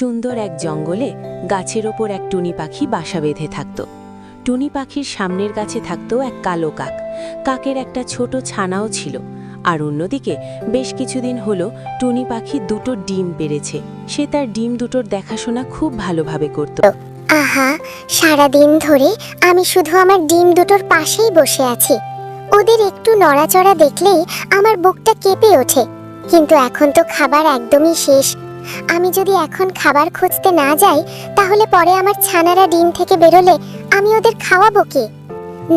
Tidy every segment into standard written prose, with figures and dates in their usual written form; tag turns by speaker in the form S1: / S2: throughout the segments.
S1: সুন্দর এক জঙ্গলে গাছের ওপর এক টুনি পাখি বাসা বেঁধে থাকত। টুনি পাখির সামনের গাছে থাকত এক কালো কাক। কাকের একটা ছোট ছানাও ছিল। আর অন্যদিকে বেশ কিছুদিন হলো টুনি পাখি দুটো ডিম পেড়েছে। সে তার ডিম দুটোর দেখাশোনা খুব ভালোভাবে করত।
S2: আহা, সারাদিন ধরে আমি শুধু আমার ডিম দুটোর পাশেই বসে আছি। ওদের একটু নড়াচড়া দেখলেই আমার বুকটা কেঁপে ওঠে। কিন্তু এখন তো খাবার একদমই শেষ। আমি যদি এখন খাবার খুঁজতে না যাই, তাহলে পরে আমার ছানারা ডিম থেকে বেরোলে আমি ওদের খাওয়াবো কি?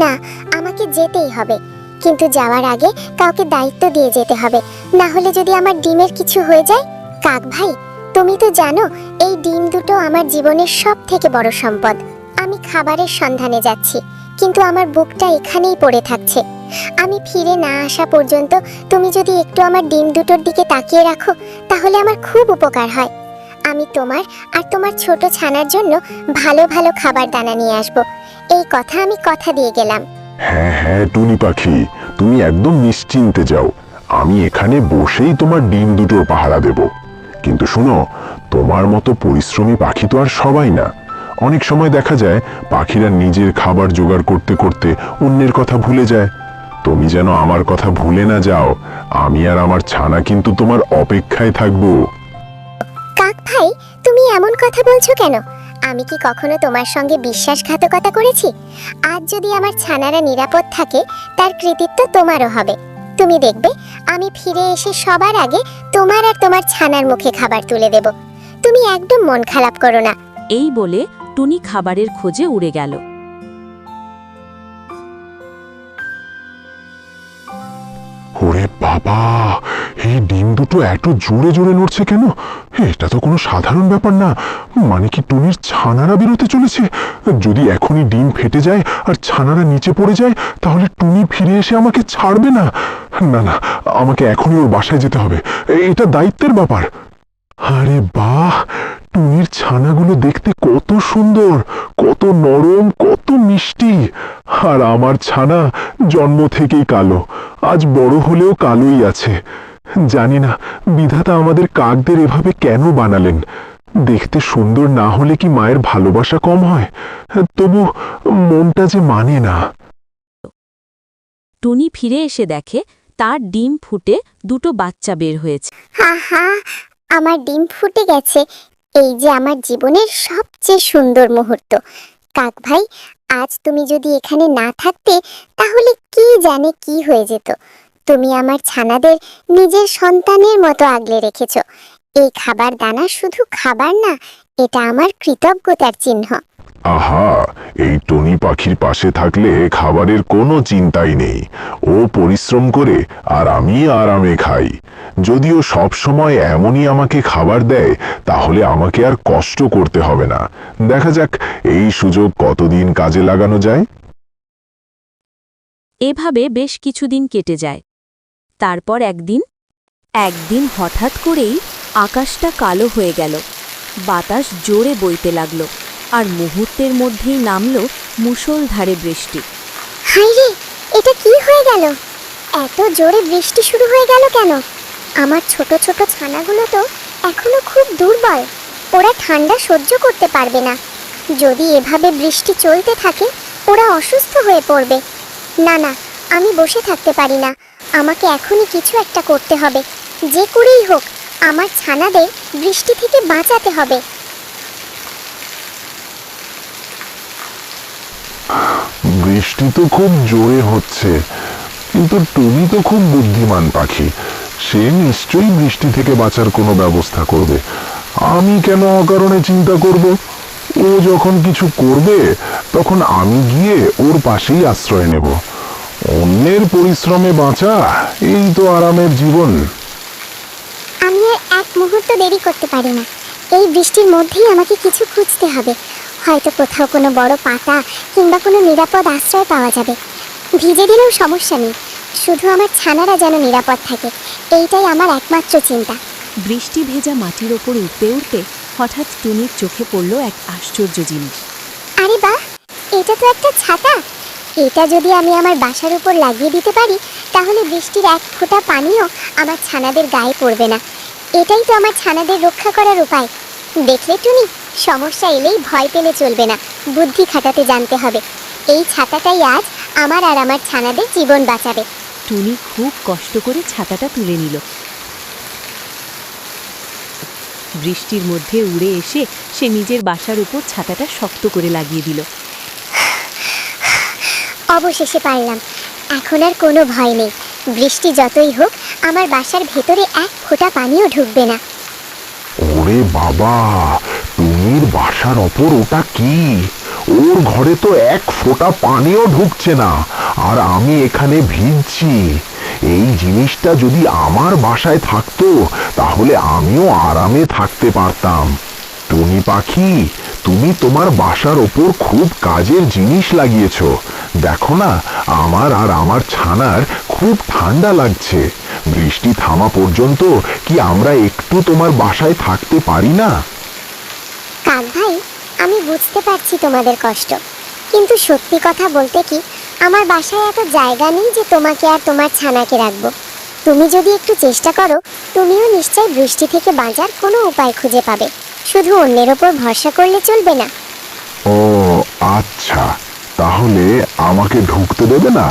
S2: না, আমাকে যেতেই হবে। কিন্তু যাওয়ার আগে কাউকে দায়িত্ব দিয়ে যেতে হবে, না হলে যদি আমার ডিমের কিছু হয়ে যায়। কাক ভাই, তুমি তো জানো এই ডিম দুটো আমার জীবনের সব থেকে বড় সম্পদ। আমি খাবারের সন্ধানে যাচ্ছি, কিন্তু আমার বুকটা এখানেই পড়ে থাকছে। আমি ফিরে না আসা পর্যন্ত তুমি যদি একটু আমার ডিম দুটোর দিকে তাকিয়ে রাখো, তাহলে আমার খুব উপকার হয়। আমি তোমার আর তোমার ছোট ছানার জন্য ভালো ভালো খাবার দানা নিয়ে আসব। এই কথা আমি কথা দিয়ে গেলাম।
S3: হ্যাঁ হ্যাঁ টুনি পাখি, তুমি একদম নিশ্চিন্তে যাও। আমি এখানে বসেই তোমার ডিম দুটোর পাহারা দেব। কিন্তু শোনো, তোমার মতো পরিশ্রমী পাখি তো আর সবাই না। অনেক সময় দেখা যায় পাখিরা নিজের খাবার জোগাড় করতে করতে অন্যের কথা ভুলে যায়। তুমি যেন আমার কথা ভুলে না যাও। আমি আর আমার ছানা কিন্তু তোমার অপেক্ষায় থাকবো।
S2: কাক ভাই, তুমি এমন কথা বলছো কেন? আমি কি কখনো তোমার সঙ্গে বিশ্বাসঘাতকতা করেছি? আজ যদি আমার ছানারা নিরাপদ থাকে, তার কৃতিত্ব তোমারও হবে। তুমি দেখবে আমি ফিরে এসে সবার আগে তোমার আর তোমার ছানার মুখে খাবার তুলে দেব। তুমি একদম মন খারাপ করো না।
S1: এই বলে টুনি খাবারের খোঁজে উড়ে গেল।
S3: ওরে বাবা, এই ডিম দুটো এত জোরে জোরে নড়ছে কেন? এটা তো কোনো সাধারণ ব্যাপার না। মানে কি টুনির ছানারা বেরোতে চলেছে? যদি এখনই ডিম ফেটে যায় আর ছানারা নিচে পড়ে যায়, তাহলে টুনি ফিরে এসে আমাকে ছাড়বে না। না না, আমাকে এখনই ওর বাসায় যেতে হবে। এটা দায়িত্বের ব্যাপার। আরে বাহ, টুনির ছানাগুলো দেখতে কত সুন্দর, কত নরম, কত মিষ্টি। আর আমার ছানা জন্ম থেকেই কালো, আজ বড় হলেও কালোই আছে। জানি না বিধাতা আমাদের কাকদের এভাবে কেন বানালেন। দেখতে সুন্দর না হলে কি মায়ের ভালোবাসা কম হয়? তবু মনটা যে মানে না।
S1: টুনি ফিরে এসে দেখে তার ডিম ফুটে দুটো বাচ্চা বের হয়েছে।
S2: হা হা, আমার ডিম ফুটে গেছে। এই যে আমার জীবনের সবচেয়ে সুন্দর মুহূর্ত। কাক ভাই, আজ তুমি যদি এখানে না থাকতে, তাহলে কি জানে কি হয়ে যেত। তুমি আমার ছানাদের নিজের সন্তানের মতো আগলে রেখেছো। এই খাবার দানা শুধু খাবার না, এটা আমার কৃতজ্ঞতার চিহ্ন।
S3: আহা, এই টুনি পাখির পাশে থাকলে খাবারের কোনো চিন্তাই নেই। ও পরিশ্রম করে আর আমি আরামে খাই। যদিও সব সময় এমনই আমাকে খাবার দেয়, তাহলে আমাকে আর কষ্ট করতে হবে না। দেখা যাক এই সুযোগ কতদিন কাজে লাগানো যায়।
S1: এভাবে বেশ কিছুদিন কেটে যায়। তারপর একদিন হঠাৎ করেই আকাশটা কালো হয়ে গেল। বাতাস জোরে বইতে লাগল, আর মুহূর্তের মধ্যেই নামল মুষলধারে বৃষ্টি।
S2: হায় রে, এটা কি হয়ে গেল? এত জোরে বৃষ্টি শুরু হয়ে গেল কেন? আমার ছোট ছোট ছানাগুলো তো এখনো খুব দুর্বল। ওরা ঠান্ডা সহ্য করতে পারবে না। যদি এভাবে বৃষ্টি চলতে থাকে, ওরা অসুস্থ হয়ে পড়বে। না না, আমি বসে থাকতে পারি না। আমাকে এখনই কিছু একটা করতে হবে। যে করেই হোক আমার ছানাদের বৃষ্টি থেকে বাঁচাতে হবে।
S3: বৃষ্টি তো খুব জোরে হচ্ছে, কিন্তু টুনি তো খুব বুদ্ধিমান পাখি। সে নিশ্চয়ই বৃষ্টি থেকে বাঁচার কোনো ব্যবস্থা করবে। আমি কেন অকারণে চিন্তা করব? ও যখন কিছু করবে, তখন আমি গিয়ে ওর পাশেই আশ্রয় নেব। অন্যের পরিশ্রমে বাঁচা, এই তো আরামের জীবন।
S2: আমি আর এক মুহূর্ত দেরি করতে পারি না। এই বৃষ্টির মধ্যেই আমাকে কিছু খুঁজতে হবে। হয়তো কোথাও কোনো বড় পাতা কিংবা কোনো নিরাপদ আশ্রয় পাওয়া যাবে। ভিজে দিলেও সমস্যা নেই, শুধু আমার ছানারা যেন নিরাপদ থাকে, এইটাই আমার একমাত্র চিন্তা।
S1: বৃষ্টি ভেজা মাটির ওপর উঠতে উঠতে হঠাৎ টুনির চোখে পড়ল এক আশ্চর্য জিনিস।
S2: আরে বাহ, এটা তো একটা ছাতা। এটা যদি আমি আমার বাসার উপর লাগিয়ে দিতে পারি, তাহলে বৃষ্টির এক ফোঁটা পানিও আমার ছানাদের গায়ে পড়বে না। এটাই তো আমার ছানাদের রক্ষা করার উপায়। দেখলে টুনি, সমস্যা এলেই ভয় পেলে চলবে না, বুদ্ধি খাটাতে জানতে হবে। এই ছাতাটাই আজ আমার আর আমার ছানাদের জীবন বাঁচাবে।
S1: টুনি খুব কষ্ট করে ছাতাটা তুলে নিল। বৃষ্টির মধ্যে উড়ে এসে সে নিজের বাসার উপর ছাতাটা শক্ত করে লাগিয়ে দিল।
S2: অবশেষে পারলাম, এখন আর কোনো ভয় নেই। বৃষ্টি যতই হোক, আমার বাসার ভেতরে এক ফোঁটা পানিও ঢুকবে না।
S3: ওরে বাবা, টুনির বাসার ওপর ওটা কি? ওর ঘরে তো এক ফোঁটা পানিও ঢুকছে না, আর আমি এখানে ভিজছি। এই জিনিসটা যদি আমার বাসায় থাকতো তাহলে আমিও আরামে থাকতে পারতাম। টুনি পাখি, তুমি তোমার বাসার ওপর খুব কাজের জিনিস লাগিয়েছো। দেখো না, আমার আর আমার ছানার খুব ঠান্ডা লাগছে। বৃষ্টি থামা পর্যন্ত কি আমরা একটু তোমার বাসায় থাকতে পারি না?
S2: কাক ভাই, আমি বুঝতে পারছি তোমাদের কষ্ট, কিন্তু সত্যি কথা বলতে কি, আমার বাসায় এত জায়গা নেই যে তোমাকে আর তোমার ছানাকে রাখবো। তুমি যদি একটু চেষ্টা করো, তুমিও নিশ্চয় বৃষ্টি থেকে বাঁচার কোনো উপায় খুঁজে পাবে। শুধু অন্যের ওপর ভরসা করলে চলবে না।
S3: ও আচ্ছা, তাহলে আমাকে ঢুকতে দেবে না?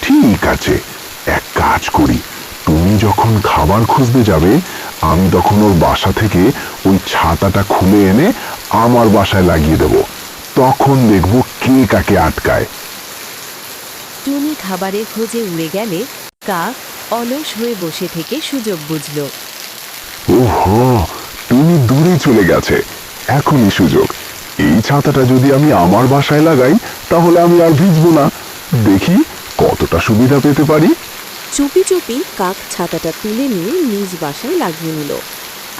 S3: ঠিক আছে, এক কাজ করি, তুমি যখন খাবার খুঁজতে যাবে আমি তখন ওর বাসা থেকে ওই ছাতাটা খুলে এনে আমার বাসায় লাগিয়ে দেব। তখন দেখবো কে কাকে আটকায়।
S1: টুনি খাবারের খোঁজে উড়ে গেলে কাক অলস হয়ে বসে থেকে সুযোগ বুঝল।
S3: ওহো, তুমি দূরে চলে গেছে, এখনই সুযোগ। এই ছাতাটা যদি আমি আমার বাসায় লাগাই তাহলে আমি আর ভিজবো না। দেখি কতটা সুবিধা পেতে পারি।
S1: চুপি চুপি কাক ছাতাটা তুলে নিয়ে নিজ বাসায় লাগিয়ে নিল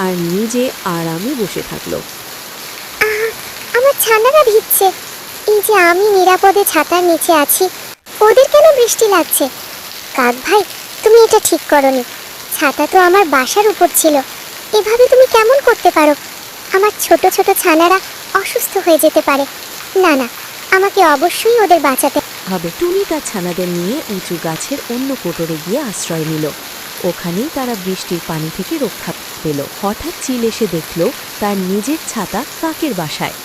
S1: আর নিজে আরামে বসে থাকলো।
S2: আমার ছানারা ভিজছে, এই যে আমি নিরাপদে ছাতার নিচে আছি, ওদের কেন বৃষ্টি লাগছে? কাক ভাই, তুমি এটা ঠিক করনি। ছাতা তো আমার বাসার উপর ছিল, এভাবে তুমি কেমন করতে পারো? আমার ছোট ছোট ছানারা অসুস্থ হয়ে যেতে পারে। না না, আমাকে অবশ্যই ওদের বাঁচাতে
S1: হবে। টুনি তার ছানাদের নিয়ে উঁচু গাছের অন্য কোটরে গিয়ে আশ্রয় নিল। ওখানেই তারা বৃষ্টির পানি থেকে রক্ষা পেল। হঠাৎ চিল এসে দেখল তার নিজের ছাতা কাকের বাসায়।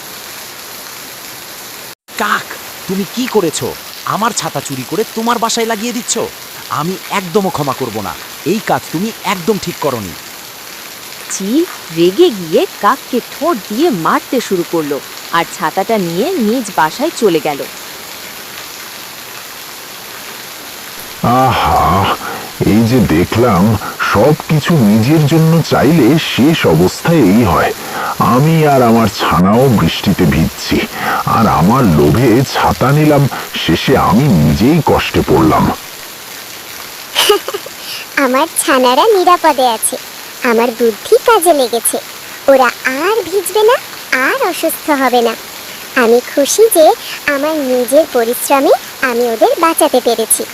S4: কাক, তুমি কি করেছো? আমার ছাতা চুরি করে তোমার বাসায় লাগিয়ে দিচ্ছ। আমি একদমও ক্ষমা করব না। এই কাজ তুমি একদম ঠিক করনি।
S1: চিল রেগে গিয়ে কাককে ঠোঁট দিয়ে মারতে শুরু করলো আর ছাতাটা নিয়ে নিজ বাসায় চলে গেল।
S3: আহা, এই যে দেখলাম সব কিছু নিজের জন্য চাইলে শেষ অবস্থায় এই হয়। আমি আর আমার ছানাও বৃষ্টিতে ভিজছি, আর আমার লোভে ছাতা নিলাম, শেষে আমি নিজেই কষ্টে পড়লাম।
S2: আমার ছানারা নিরাপদে আছে, আমার বুদ্ধি কাজে লেগেছে। ওরা আর ভিজবে না, আর অসুস্থ হবে না। আমি খুশি যে আমার নিজের পরিশ্রমে আমি ওদের বাঁচাতে পেরেছি।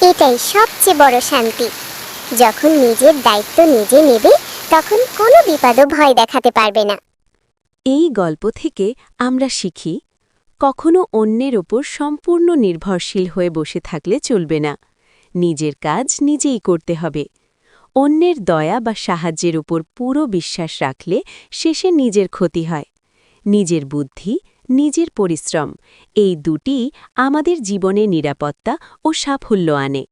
S2: এটাই সবচেয়ে বড় শান্তি। যখন নিজের দায়িত্ব নিজে নেবে, তখন কোনো বিপদও ভয় দেখাতে পারবে না।
S1: এই গল্প থেকে আমরা শিখি, কখনো অন্যের ওপর সম্পূর্ণ নির্ভরশীল হয়ে বসে থাকলে চলবে না। নিজের কাজ নিজেই করতে হবে। অন্যের দয়া বা সাহায্যের উপর পুরো বিশ্বাস রাখলে শেষে নিজের ক্ষতি হয়। নিজের বুদ্ধি, নিজের পরিশ্রম, এই দুটিই আমাদের জীবনে নিরাপত্তা ও সাফল্য আনে।